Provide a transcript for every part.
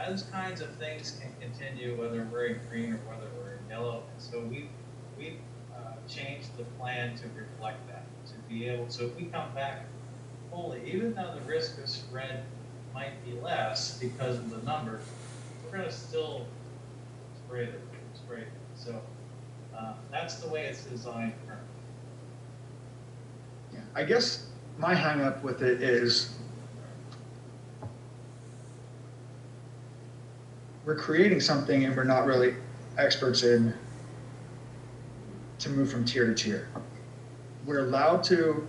those kinds of things can continue whether we're in green or whether we're in yellow. And so we've changed the plan to reflect that, to be able, so if we come back fully, even though the risk of spread might be less because of the numbers, we're going to still spray. So that's the way it's designed currently. Yeah, I guess my hang up with it is we're creating something and we're not really experts in to move from tier to tier. We're allowed to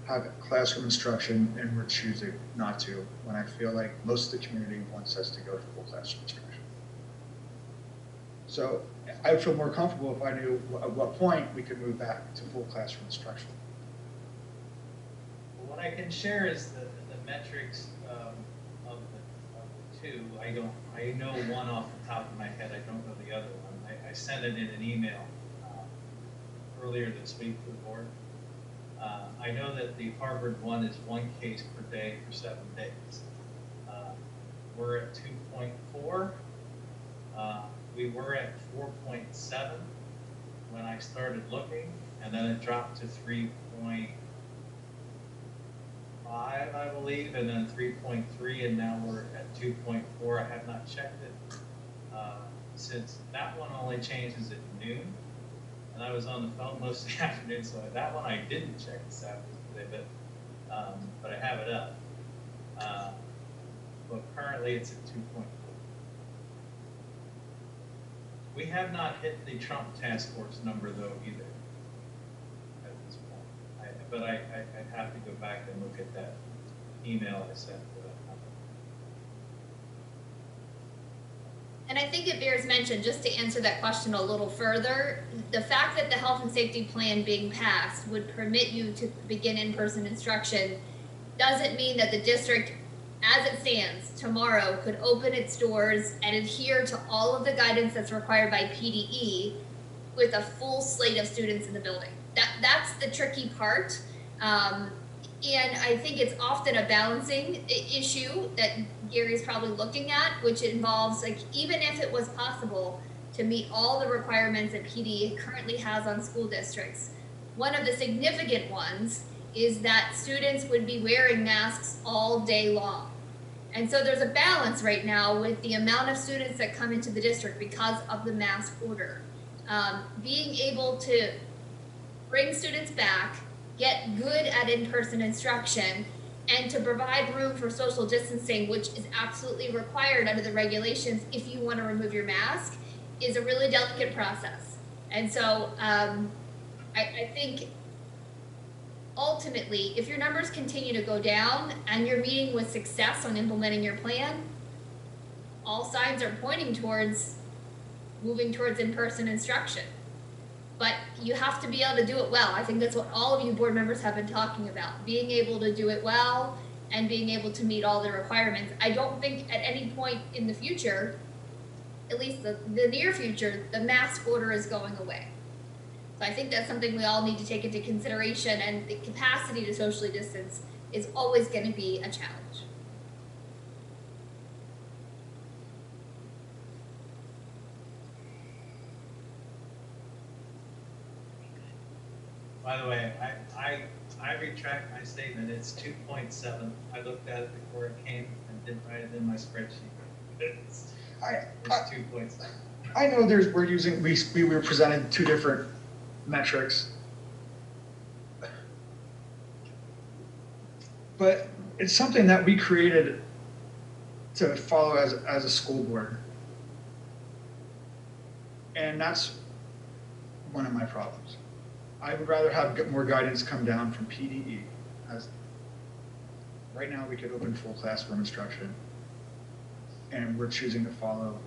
have classroom instruction and we're choosing not to when I feel like most of the community wants us to go to full classroom instruction. So I feel more comfortable if I knew at what point we could move back to full classroom instruction. What I can share is the metrics of the two. I know one off the top of my head. I don't know the other one. I sent it in an email earlier this week to the board. I know that the Harvard one is 1 case per day for 7 days. We're at 2.4. We were at 4.7 when I started looking, and then it dropped to 3.5, I believe, and then 3.3, and now we're at 2.4. I have not checked it since that one only changes at noon, and I was on the phone most of the afternoon, so that one I didn't check this afternoon, but I have it up. But currently it's at 2.4. We have not hit the Trump task force number though either at this point. But I have to go back and look at that email I sent for that number. And I think it bears mention, just to answer that question a little further, the fact that the health and safety plan being passed would permit you to begin in-person instruction doesn't mean that the district, as it stands, tomorrow could open its doors and adhere to all of the guidance that's required by PDE with a full slate of students in the building. That's the tricky part. And I think it's often a balancing issue that Gary's probably looking at, which involves, like, even if it was possible to meet all the requirements that PDE currently has on school districts, one of the significant ones is that students would be wearing masks all day long. And so there's a balance right now with the amount of students that come into the district because of the mask order. Being able to bring students back, get good at in-person instruction, and to provide room for social distancing, which is absolutely required under the regulations if you want to remove your mask, is a really delicate process. And so I think ultimately, if your numbers continue to go down and you're meeting with success on implementing your plan, all signs are pointing towards moving towards in-person instruction. But you have to be able to do it well. I think that's what all of you board members have been talking about, being able to do it well and being able to meet all the requirements. I don't think at any point in the future, at least the near future, the mask order is going away. So I think that's something we all need to take into consideration, and the capacity to socially distance is always going to be a challenge. By the way, I retract my statement. It's 2.7. I looked at it before it came and didn't write it in my spreadsheet. It's 2.7. I know we were presented two different metrics, but it's something that we created to follow as a school board, and that's one of my problems. I would rather have more guidance come down from PDE. As right now, we could open full classroom instruction, and we're choosing to follow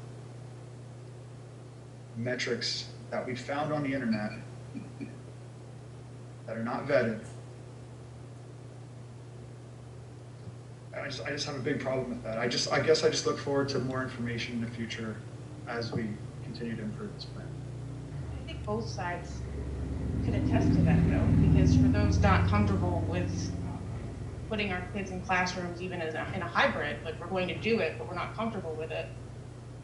metrics that we found on the internet that are not vetted. I just have a big problem with that. I guess I just look forward to more information in the future as we continue to improve this plan. I think both sides could attest to that, though, because for those not comfortable with putting our kids in classrooms, even in a hybrid, like we're going to do it, but we're not comfortable with it,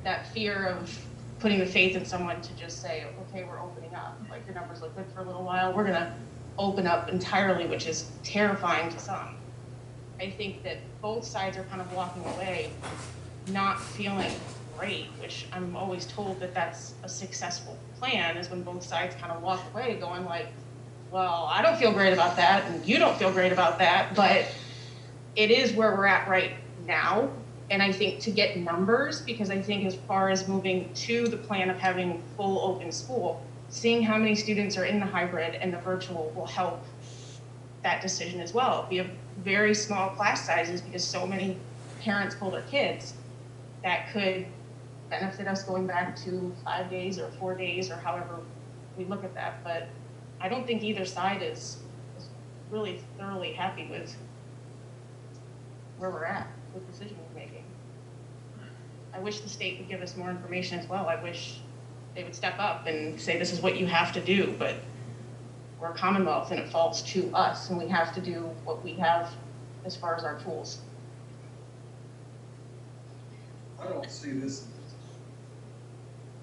that fear of putting the faith in someone to just say, okay, we're opening up. Like, your numbers look good for a little while. We're going to open up entirely, which is terrifying to some. I think that both sides are kind of walking away, not feeling great, which I'm always told that that's a successful plan, is when both sides kind of walk away going like, well, I don't feel great about that, and you don't feel great about that, but it is where we're at right now. And I think to get numbers, because I think as far as moving to the plan of having full open school, seeing how many students are in the hybrid and the virtual will help that decision as well. We have very small class sizes because so many parents pull their kids. That could benefit us going back to 5 days or 4 days or however we look at that. But I don't think either side is really thoroughly happy with where we're at with decision making. I wish the state would give us more information as well. I wish they would step up and say, this is what you have to do, but we're a Commonwealth and it falls to us, and we have to do what we have as far as our tools. I don't see this.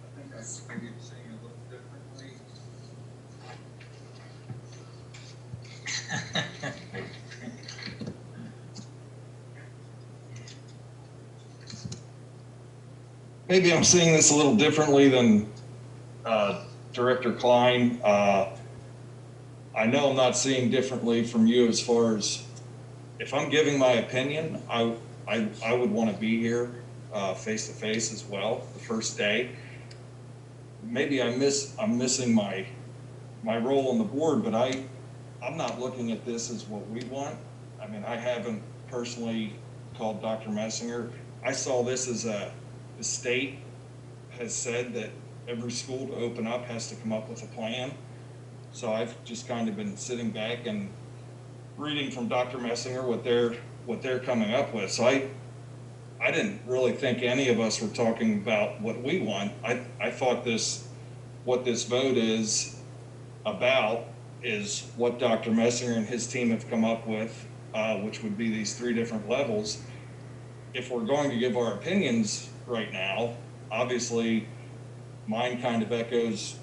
I think I maybe seeing it a little differently. Maybe I'm seeing this a little differently than Director Klein. I know I'm not seeing differently from you as far as, if I'm giving my opinion, I would want to be here face to face as well the first day. Maybe I'm missing my role on the board, but I'm not looking at this as what we want. I mean, I haven't personally called Dr. Messinger. I saw this as the state has said that every school to open up has to come up with a plan. So I've just kind of been sitting back and reading from Dr. Messinger what they're coming up with. So I didn't really think any of us were talking about what we want. I thought what this vote is about is what Dr. Messinger and his team have come up with, which would be these 3 different levels. If we're going to give our opinions right now, obviously mine kind of echoes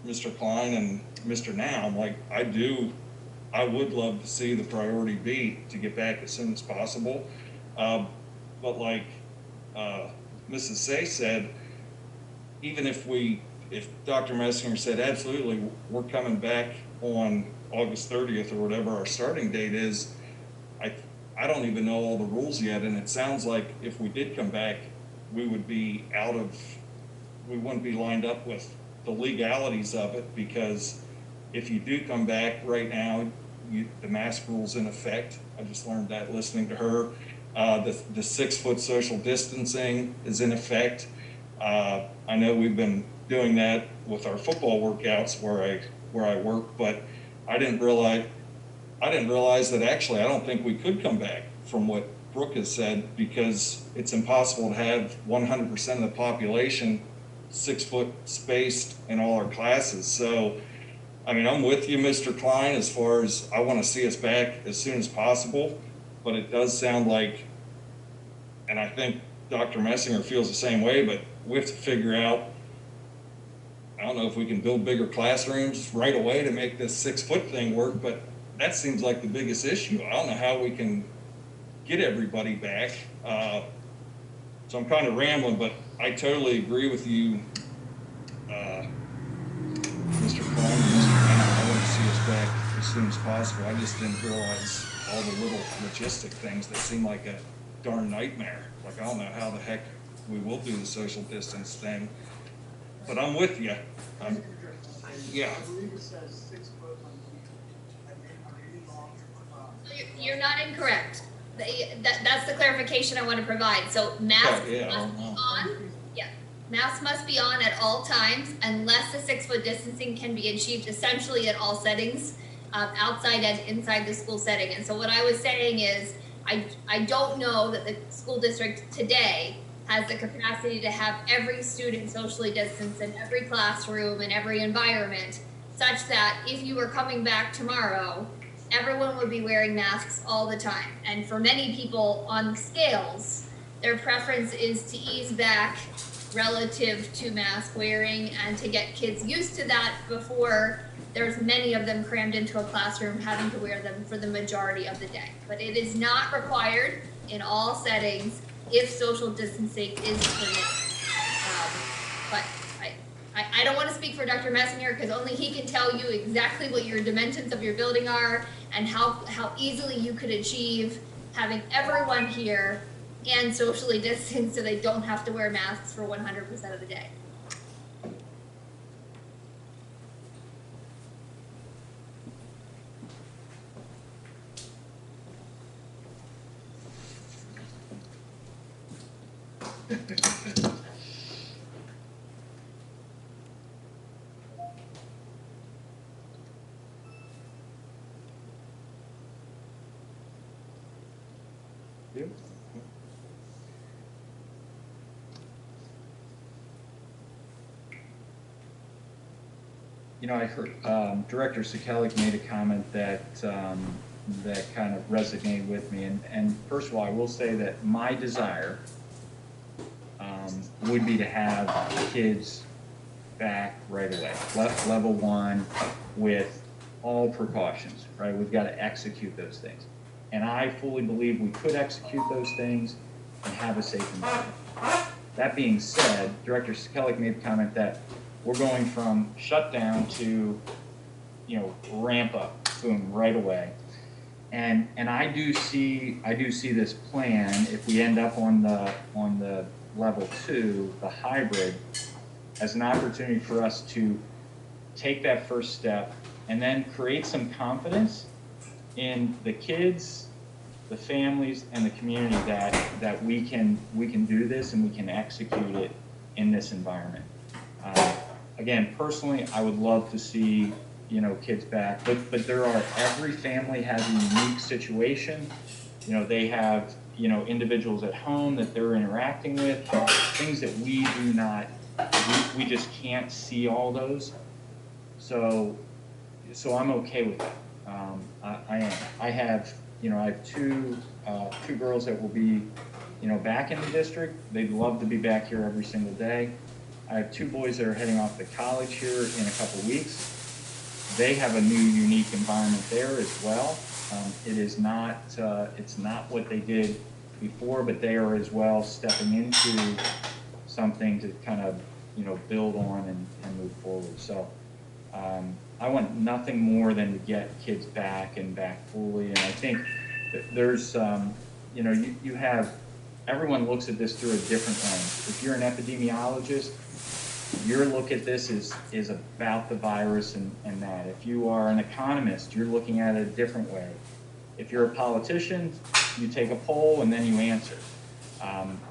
Mr. Klein and Mr. Now. Like, I would love to see the priority be to get back as soon as possible. But like Mrs. Say said, even if Dr. Messinger said, absolutely, we're coming back on August 30th or whatever our starting date is, I don't even know all the rules yet. And it sounds like if we did come back, we wouldn't be lined up with the legalities of it, because if you do come back right now, the mask rule's in effect. I just learned that listening to her. The 6-foot social distancing is in effect. I know we've been doing that with our football workouts where I work, but I didn't realize that actually I don't think we could come back from what Brooke has said, because it's impossible to have 100% of the population 6 foot spaced in all our classes. So, I mean, I'm with you, Mr. Klein, as far as I want to see us back as soon as possible, but it does sound like, and I think Dr. Messinger feels the same way, but we have to figure out, I don't know if we can build bigger classrooms right away to make this 6 foot thing work, but that seems like the biggest issue. I don't know how we can get everybody back. So I'm kind of rambling, but I totally agree with you, Mr. Klein and Mr. Knapp. I want to see us back as soon as possible. I just didn't realize all the little logistic things that seem like a darn nightmare. Like, I don't know how the heck we will do the social distance thing, but I'm with you. Yeah. I believe it says 6 foot on the, You're not incorrect. That's the clarification I want to provide. So masks must be on. Yeah, masks must be on at all times unless the 6 foot distancing can be achieved essentially at all settings, outside and inside the school setting. And so what I was saying is, I don't know that the school district today has the capacity to have every student socially distanced in every classroom and every environment, such that if you were coming back tomorrow, everyone would be wearing masks all the time. And for many people on scales, their preference is to ease back relative to mask wearing and to get kids used to that before there's many of them crammed into a classroom having to wear them for the majority of the day. But it is not required in all settings if social distancing is permitted. But I don't want to speak for Dr. Messinger because only he can tell you exactly what your dimensions of your building are and how easily you could achieve having everyone here and socially distanced so they don't have to wear masks for 100% of the day. You know, I heard Director Sekelic made a comment that that kind of resonated with me. And first of all, I will say that my desire would be to have kids back right away, level 1 with all precautions, right? We've got to execute those things. And I fully believe we could execute those things and have a safe environment. That being said, Director Sekelic made the comment that we're going from shutdown to, you know, ramp up, boom, right away. And I do see this plan, if we end up on the level 2, the hybrid, as an opportunity for us to take that first step and then create some confidence in the kids, the families, and the community that we can do this and we can execute it in this environment. Again, personally, I would love to see, you know, kids back, but every family has a unique situation. You know, they have, you know, individuals at home that they're interacting with, things that we do not, we just can't see all those. So I'm okay with that. I am. I have two girls that will be, you know, back in the district. They'd love to be back here every single day. I have 2 boys that are heading off to college here in a couple of weeks. They have a new, unique environment there as well. It is not, it's not what they did before, but they are as well stepping into something to kind of, you know, build on and move forward. So I want nothing more than to get kids back and back fully. And I think that there's, you know, you have, everyone looks at this through a different lens. If you're an epidemiologist, your look at this is about the virus and that. If you are an economist, you're looking at it a different way. If you're a politician, you take a poll and then you answer.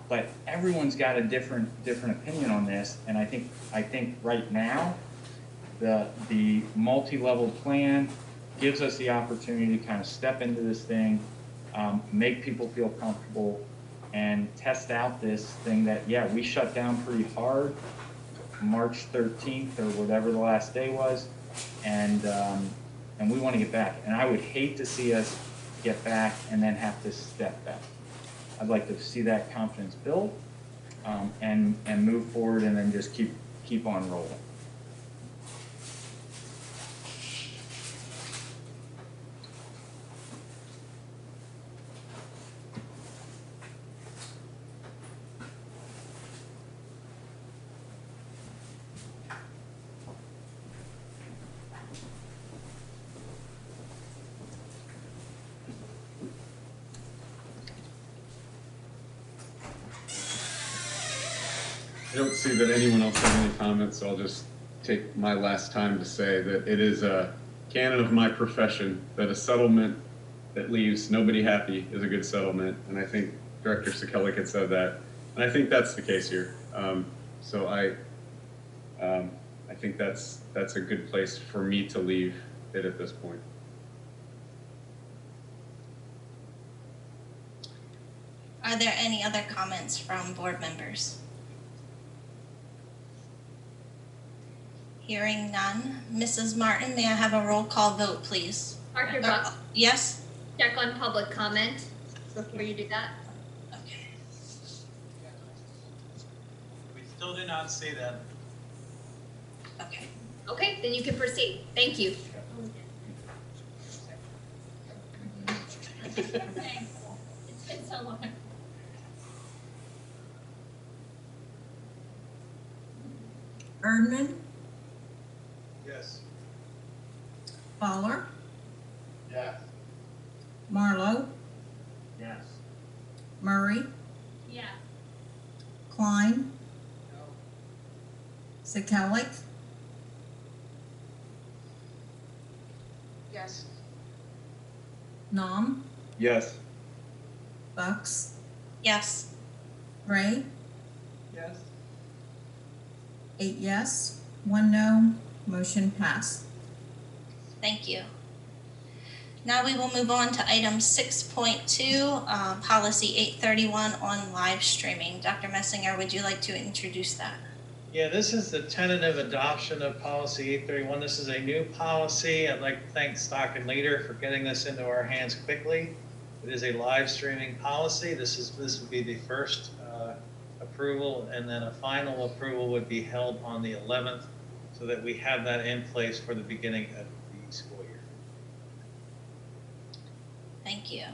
But everyone's got a different opinion on this, and I think right now the multi-level plan gives us the opportunity to kind of step into this thing, make people feel comfortable, and test out this thing that, yeah, we shut down pretty hard March 13th or whatever the last day was, and we want to get back. And I would hate to see us get back and then have to step back. I'd like to see that confidence build and move forward and then just keep on rolling. I don't see that anyone else has any comments, so I'll just take my last time to say that it is a canon of my profession that a settlement that leaves nobody happy is a good settlement, and I think Director Sekelic had said that, and I think that's the case here. So I think that's a good place for me to leave it at this point. Are there any other comments from board members? Hearing none. Mrs. Martin, may I have a roll call vote, please? Dr. Buck, Yes? check on public comment before you do that. Okay. Still do not see that. Okay. Okay, then you can proceed. Thank you. Thanks. It's been so long. Erdman, Yes. Fowler, Yes. Marlowe, Yes. Murray, Yeah. Klein, Sekelic, Yes. Nom, Yes. Bucks, Yes. Gray, Yes. 8 yes, 1 no, motion passed. Thank you. Now we will move on to item 6.2, policy 831 on live streaming. Dr. Messinger, would you like to introduce that? Yeah, this is the tentative adoption of policy 831. This is a new policy. I'd like to thank Stock and Leader for getting this into our hands quickly. It is a live streaming policy. This would be the first approval, and then a final approval would be held on the 11th, so that we have that in place for the beginning of the school year. Thank you.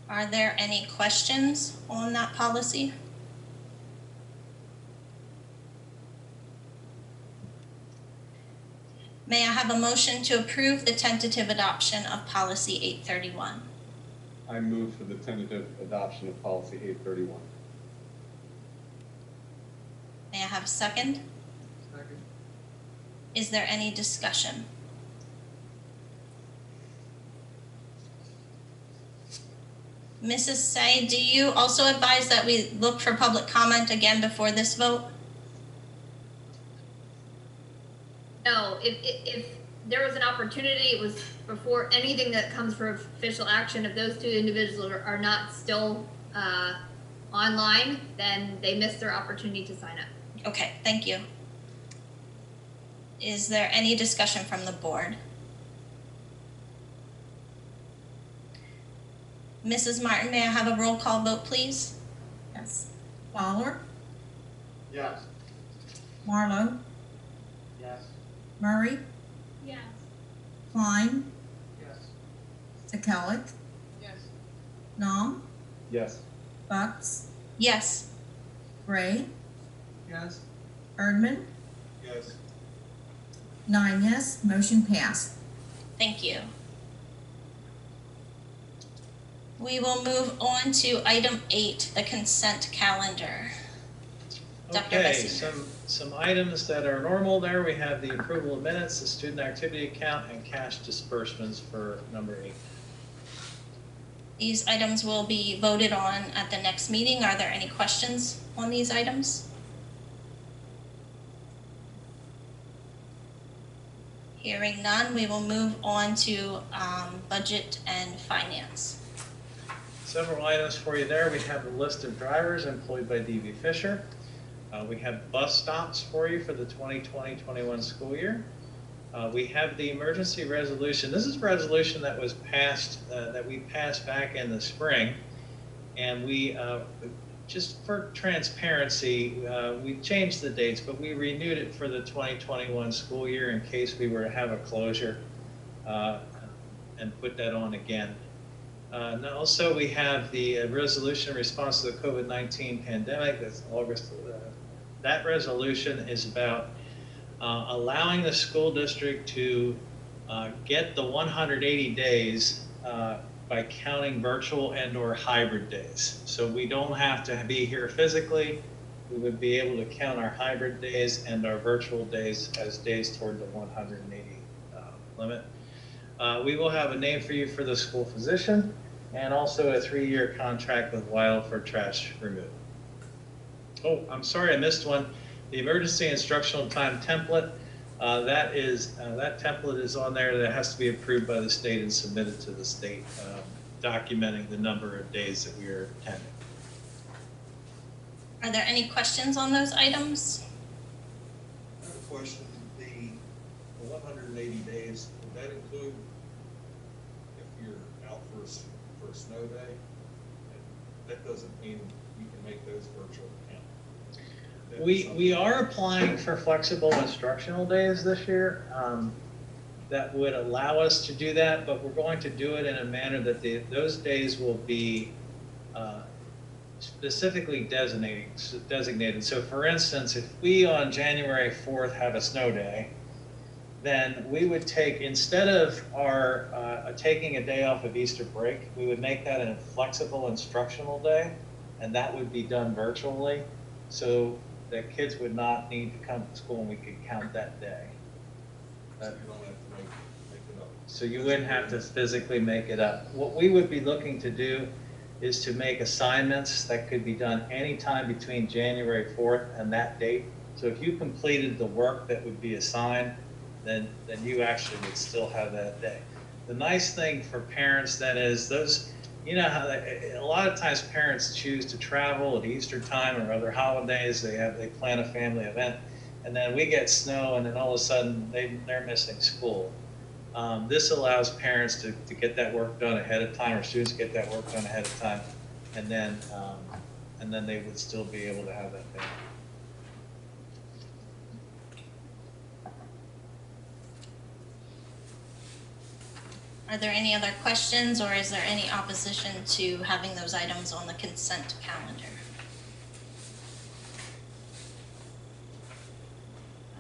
Are there any questions on that policy? May I have a motion to approve the tentative adoption of policy 831? I move for the tentative adoption of policy 831. May I have a second? Second. Is there any discussion? Mrs. Say, do you also advise that we look for public comment again before this vote? No, if there was an opportunity, it was before anything that comes for official action, if those two individuals are not still online, then they missed their opportunity to sign up. Okay, thank you. Is there any discussion from the board? Mrs. Martin, may I have a roll call vote, please? Yes. Fowler, Yes. Marlowe, Yes. Murray, Yes. Klein, Yes. Sekelic, Yes. Nom, Yes. Bucks, Yes. Gray, Yes. Erdman, Yes. 9 yes, motion passed. Thank you. We will move on to item 8, the consent calendar. Dr. Okay, Messinger. some items that are normal there. We have the approval of minutes, the student activity account, and cash disbursements for number 8. These items will be voted on at the next meeting. Are there any questions on these items? Hearing none, we will move on to budget and finance. Several items for you there. We have the list of drivers employed by DB Fisher. We have bus stops for you for the 2020-21 school year. We have the emergency resolution. This is a resolution that was passed, that we passed back in the spring. And we, just for transparency, we changed the dates, but we renewed it for the 2021 school year in case we were to have a closure, and put that on again. And also, we have the resolution in response to the COVID-19 pandemic. That's August. That resolution is about allowing the school district to get the 180 days by counting virtual and/or hybrid days. So we don't have to be here physically. We would be able to count our hybrid days and our virtual days as days toward the 180 limit. We will have a name for you for the school physician, and also a 3-year contract with Weil for trash removal. Oh, I'm sorry, I missed one. The emergency instructional time template, that template is on there. That has to be approved by the state and submitted to the state, documenting the number of days that we are attending. Are there any questions on those items? I have a question. The 180 days, would that include if you're out for a snow day? That doesn't mean you can make those virtual count. We are applying for flexible instructional days this year. That would allow us to do that, but we're going to do it in a manner that those days will be specifically designated. So for instance, if we on January 4th have a snow day, then we would take, instead of our taking a day off of Easter break, we would make that a flexible instructional day, and that would be done virtually. So the kids would not need to come to school and we could count that day. So you wouldn't have to physically make it up. What we would be looking to do is to make assignments that could be done anytime between January 4th and that date. So if you completed the work that would be assigned, then you actually would still have that day. The nice thing for parents then is those, you know how a lot of times parents choose to travel at Easter time or other holidays, they plan a family event, and then we get snow and then all of a sudden they're missing school. This allows parents to get that work done ahead of time, or students get that work done ahead of time, and then they would still be able to have that day. Are there any other questions, or is there any opposition to having those items on the consent calendar?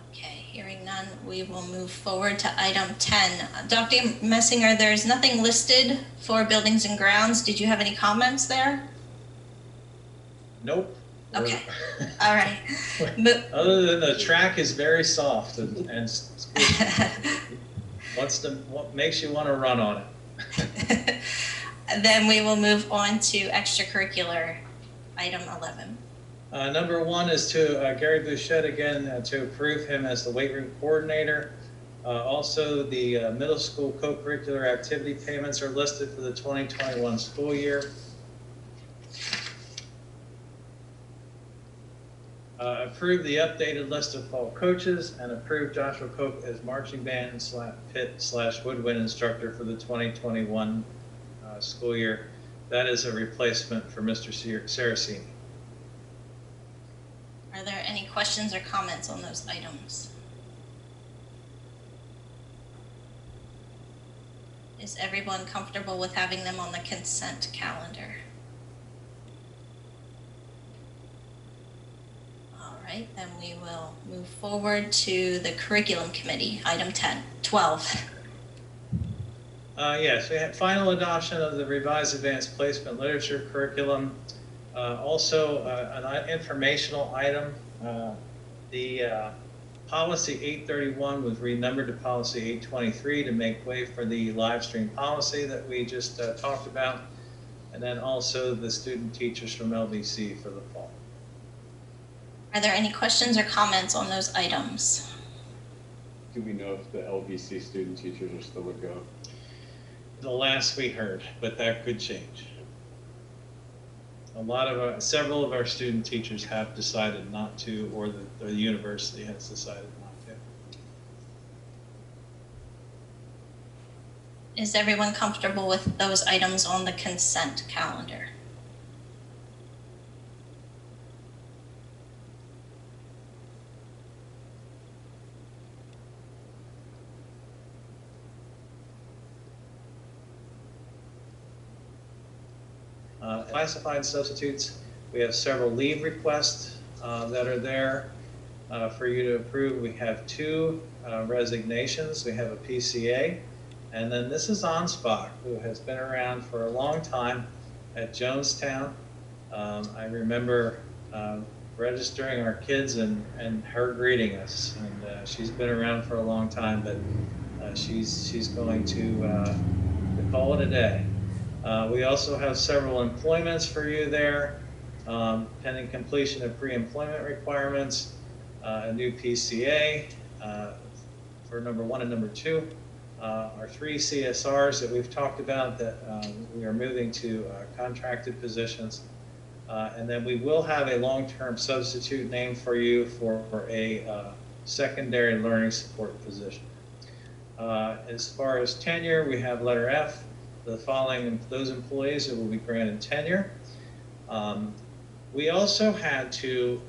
Okay, hearing none, we will move forward to item 10. Dr. Messinger, there's nothing listed for buildings and grounds. Did you have any comments there? Nope. Okay, all right. Other than the track is very soft and what makes you want to run on it? Then we will move on to extracurricular, item 11. Number 1 is to Gary Bouchette again, to approve him as the weight room coordinator. Also, the middle school co-curricular activity payments are listed for the 2021 school year. Approve the updated list of fall coaches, and approve Joshua Cope as marching band pit / woodwind instructor for the 2021 school year. That is a replacement for Mr. Saraceni. Are there any questions or comments on those items? Is everyone comfortable with having them on the consent calendar? All right, then we will move forward to the curriculum committee, item 12. Yes, we had final adoption of the revised advanced placement literature curriculum. Also, an informational item. The policy 831 was renumbered to policy 823 to make way for the live stream policy that we just talked about. And then also the student teachers from LBC for the fall. Are there any questions or comments on those items? Do we know if the LBC student teachers are still a go? The last we heard, but that could change. Several of our student teachers have decided not to, or the university has decided not to. Is everyone comfortable with those items on the consent calendar? Classified substitutes, we have several leave requests that are there for you to approve. We have 2 resignations. We have a PCA, and then this is Onspach, who has been around for a long time at Jonestown. I remember registering our kids and her greeting us, and she's been around for a long time, but she's going to call it a day. We also have several employments for you there, pending completion of pre-employment requirements, a new PCA for number 1 and number 2, our 3 CSRs that we've talked about that we are moving to contracted positions, and then we will have a long-term substitute name for you for a secondary learning support position. As far as tenure, we have letter F. The following those employees that will be granted tenure. We also had to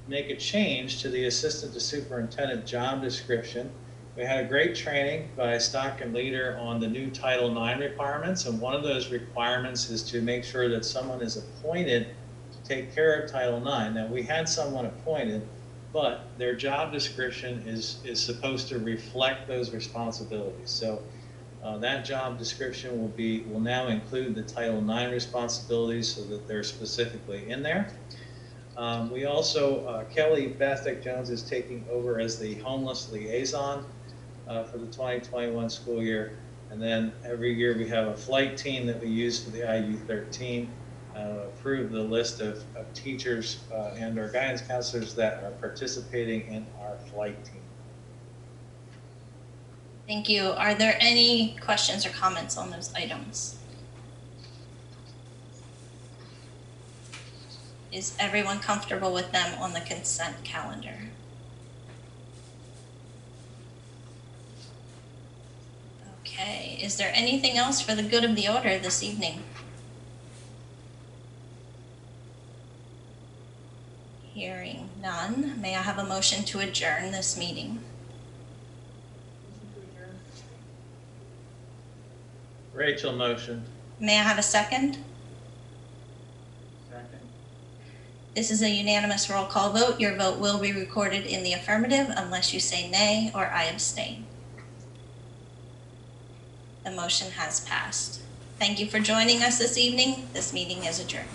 make a change to the assistant to superintendent job description. We had a great training by Stockton Leader on the new Title IX requirements, and one of those requirements is to make sure that someone is appointed to take care of Title IX. Now, we had someone appointed, but their job description is supposed to reflect those responsibilities. So that job description will now include the Title IX responsibilities so that they're specifically in there. We also, Kelly Bathick Jones is taking over as the homeless liaison for the 2021 school year. And then every year we have a flight team that we use for the IU-13, approve the list of teachers and our guidance counselors that are participating in our flight team. Thank you. Are there any questions or comments on those items? Is everyone comfortable with them on the consent calendar? Okay, is there anything else for the good of the order this evening? Hearing none, may I have a motion to adjourn this meeting? Rachel motion. May I have a second? Second. This is a unanimous roll call vote. Your vote will be recorded in the affirmative unless you say nay or I abstain. The motion has passed. Thank you for joining us this evening. This meeting is adjourned.